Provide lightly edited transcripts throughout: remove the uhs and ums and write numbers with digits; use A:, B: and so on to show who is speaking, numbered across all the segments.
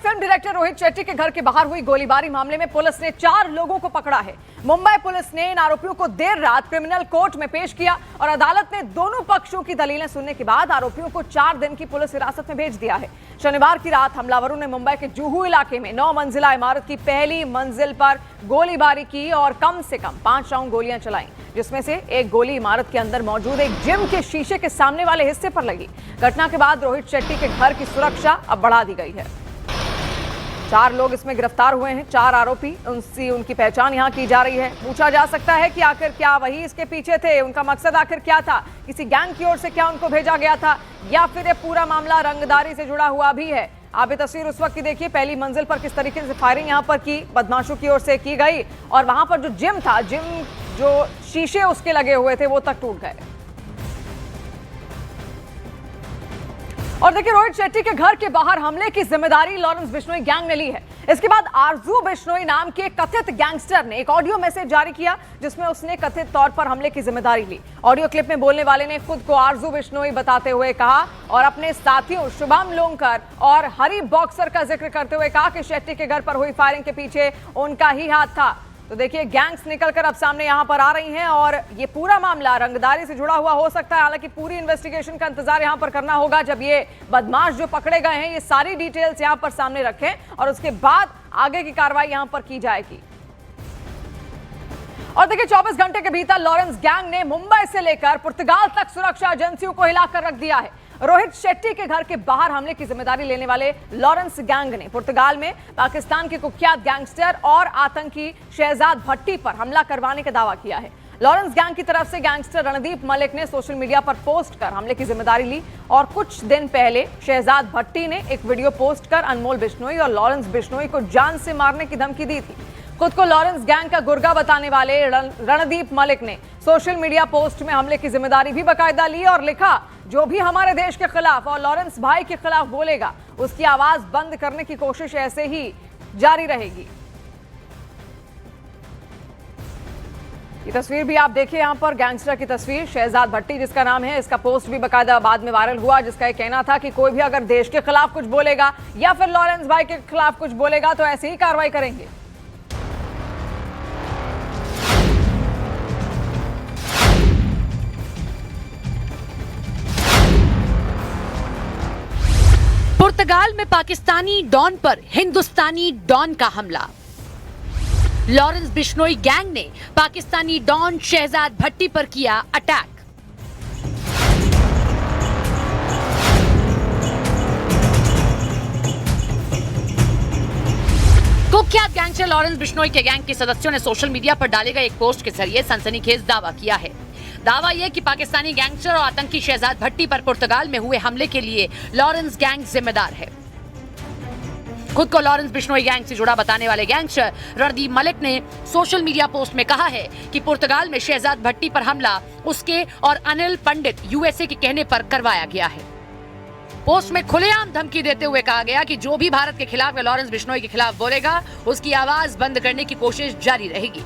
A: Film director Rohit Shetty के घर के बाहर हुई गोलीबारी मामले में पुलिस ने 4 लोगों को पकड़ा है। मुंबई पुलिस ने इन आरोपियों को देर रात क्रिमिनल कोर्ट में पेश किया और अदालत ने दोनों पक्षों की दलीलें सुनने के बाद आरोपियों को 4 दिन की पुलिस हिरासत में भेज दिया है। शनिवार की रात हमलावरों ने मुंबई के जुहू इलाके में 9 मंजिला इमारत की पहली मंजिल पर गोलीबारी की और कम से कम 5 राउंड गोलियां चलाई, जिसमें से एक गोली इमारत के अंदर मौजूद एक जिम के शीशे के सामने वाले हिस्से पर लगी। घटना के बाद रोहित शेट्टी के घर की सुरक्षा अब बढ़ा दी गई है। 4 लोग इसमें गिरफ्तार हुए हैं, 4 आरोपी, उनकी पहचान यहां की जा रही है। पूछा जा सकता है कि आखिर क्या वही इसके पीछे थे, उनका मकसद आखिर क्या था, किसी गैंग की ओर से क्या उनको भेजा गया था, या फिर ये पूरा मामला रंगदारी से जुड़ा हुआ भी है। आप ये तस्वीर उस वक्त की देखिए, पहली मंजिल पर किस तरीके से फायरिंग यहां पर की बदमाशों की ओर से की गई और वहां पर जो जिम था, जिम जो शीशे उसके लगे हुए थे वो तक टूट गए। और देखिए, रोहित शेट्टी के घर के बाहर हमले की जिम्मेदारी लॉरेंस बिश्नोई गैंग ने ली है। इसके बाद आरजू बिश्नोई नाम के कथित गैंगस्टर ने एक ऑडियो मैसेज जारी किया, जिसमें उसने कथित तौर पर हमले की जिम्मेदारी ली। ऑडियो क्लिप में बोलने वाले ने खुद को आरजू बिश्नोई बताते हुए कहा और अपने साथियों शुभम लोंकर और हरी बॉक्सर का जिक्र करते हुए कहा कि शेट्टी के घर पर हुई फायरिंग के पीछे उनका ही हाथ था। तो देखिए, गैंग्स निकलकर अब सामने यहां पर आ रही हैं और ये पूरा मामला रंगदारी से जुड़ा हुआ हो सकता है। हालांकि पूरी इन्वेस्टिगेशन का इंतजार यहां पर करना होगा। जब ये बदमाश जो पकड़े गए हैं, ये सारी डिटेल्स यहां पर सामने रखें और उसके बाद आगे की कार्रवाई यहां पर की जाएगी। और देखिए, 24 घंटे के भीतर लॉरेंस गैंग ने मुंबई से लेकर पुर्तगाल तक सुरक्षा एजेंसियों को हिलाकर रख दिया है। रोहित शेट्टी के घर के बाहर हमले की जिम्मेदारी लेने वाले लॉरेंस गैंग ने पुर्तगाल में पाकिस्तान के कुख्यात गैंगस्टर और आतंकी शहजाद भट्टी पर हमला करवाने का दावा किया है। लॉरेंस गैंग की तरफ से गैंगस्टर रणदीप मलिक ने सोशल मीडिया पर पोस्ट कर हमले की जिम्मेदारी ली और कुछ दिन पहले शहजाद भट्टी ने एक वीडियो पोस्ट कर अनमोल बिश्नोई और लॉरेंस बिश्नोई को जान से मारने की धमकी दी थी। खुद को लॉरेंस गैंग का गुर्गा बताने वाले रणदीप मलिक ने सोशल मीडिया पोस्ट में हमले की जिम्मेदारी भी बाकायदा ली और लिखा, जो भी हमारे देश के खिलाफ और लॉरेंस भाई के खिलाफ बोलेगा, उसकी आवाज बंद करने की कोशिश ऐसे ही जारी रहेगी। ये तस्वीर भी आप देखिए, यहां पर गैंगस्टर की तस्वीर, शहजाद भट्टी जिसका नाम है, इसका पोस्ट भी बाकायदा बाद में वायरल हुआ, जिसका ये कहना था कि कोई भी अगर देश के खिलाफ कुछ बोलेगा या फिर लॉरेंस भाई के खिलाफ कुछ बोलेगा तो ऐसी ही कार्रवाई करेंगे।
B: पुर्तगाल में पाकिस्तानी डॉन पर हिंदुस्तानी डॉन का हमला। लॉरेंस बिश्नोई गैंग ने पाकिस्तानी डॉन शहजाद भट्टी पर किया अटैक। कुख्यात गैंगस्टर लॉरेंस बिश्नोई के गैंग के सदस्यों ने सोशल मीडिया पर डाले गए एक पोस्ट के जरिए सनसनीखेज दावा किया है। दावा यह कि पाकिस्तानी गैंगस्टर और आतंकी शहजाद भट्टी पर पुर्तगाल में हुए हमले के लिए लॉरेंस गैंग जिम्मेदार है। खुद को लॉरेंस बिश्नोई गैंग से जुड़ा बताने वाले गैंगस्टर रणदीप मलिक ने सोशल मीडिया पोस्ट में कहा है कि पुर्तगाल में शहजाद भट्टी पर हमला उसके और अनिल पंडित यूएसए के कहने पर करवाया गया है। पोस्ट में खुलेआम धमकी देते हुए कहा गया कि जो भी भारत के खिलाफ या लॉरेंस बिश्नोई के खिलाफ बोलेगा, उसकी आवाज बंद करने की कोशिश जारी रहेगी।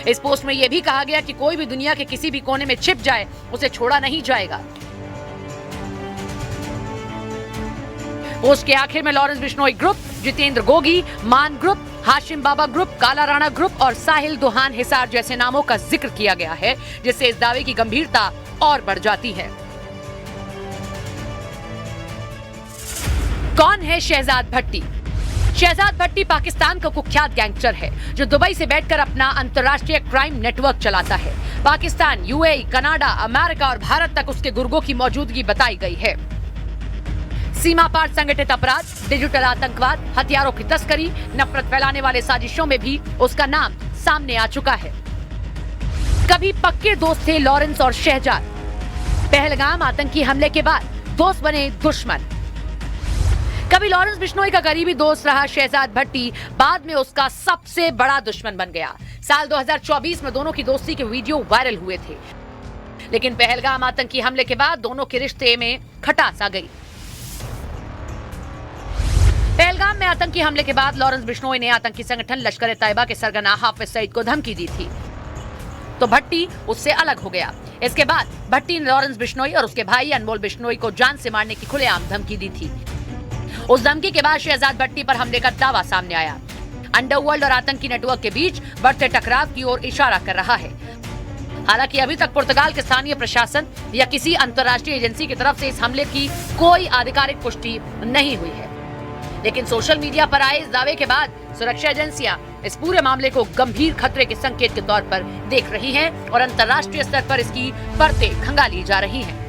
B: इस पोस्ट में यह भी कहा गया कि कोई भी दुनिया के किसी भी कोने में छिप जाए, उसे छोड़ा नहीं जाएगा। पोस्ट के आखिर में लॉरेंस बिश्नोई ग्रुप, जितेंद्र गोगी, मान ग्रुप, हाशिम बाबा ग्रुप, काला राणा ग्रुप और साहिल दुहान हिसार जैसे नामों का जिक्र किया गया है, जिससे इस दावे की गंभीरता और बढ़ जाती है। कौन है शहजाद भट्टी? शहजाद भट्टी पाकिस्तान का कुख्यात गैंगस्टर है, जो दुबई से बैठकर अपना अंतर्राष्ट्रीय क्राइम नेटवर्क चलाता है। पाकिस्तान, यूएई, कनाडा, अमेरिका और भारत तक उसके गुर्गों की मौजूदगी बताई गई है। सीमा पार संगठित अपराध, डिजिटल आतंकवाद, हथियारों की तस्करी, नफरत फैलाने वाले साजिशों में भी उसका नाम सामने आ चुका है। कभी पक्के दोस्त थे लॉरेंस और शहजाद। पहलगाम आतंकी हमले के बाद दोस्त बने दुश्मन। कभी लॉरेंस बिश्नोई का करीबी दोस्त रहा शहजाद भट्टी, बाद में उसका सबसे बड़ा दुश्मन बन गया। साल 2024 में दोनों की दोस्ती के वीडियो वायरल हुए थे, लेकिन पहलगाम आतंकी हमले के बाद दोनों के रिश्ते में खटास आ गई। पहलगाम में आतंकी हमले के बाद लॉरेंस बिश्नोई ने आतंकी संगठन लश्कर ए तैयबा के सरगना हाफिज सईद को धमकी दी थी, तो भट्टी उससे अलग हो गया। इसके बाद भट्टी ने लॉरेंस बिश्नोई और उसके भाई अनमोल बिश्नोई को जान से मारने की खुलेआम धमकी दी थी उस धमकी के बाद शहजाद भट्टी पर हमले का दावा सामने आया। अंडरवर्ल्ड और आतंकी नेटवर्क के बीच बढ़ते टकराव की ओर इशारा कर रहा है। हालांकि अभी तक पुर्तगाल के स्थानीय प्रशासन या किसी अंतर्राष्ट्रीय एजेंसी की तरफ से इस हमले की कोई आधिकारिक पुष्टि नहीं हुई है, लेकिन सोशल मीडिया पर आए इस दावे के बाद सुरक्षा एजेंसियां इस पूरे मामले को गंभीर खतरे के संकेत के तौर पर देख रही हैं और अंतर्राष्ट्रीय स्तर पर इसकी परतें खंगाली जा रही हैं।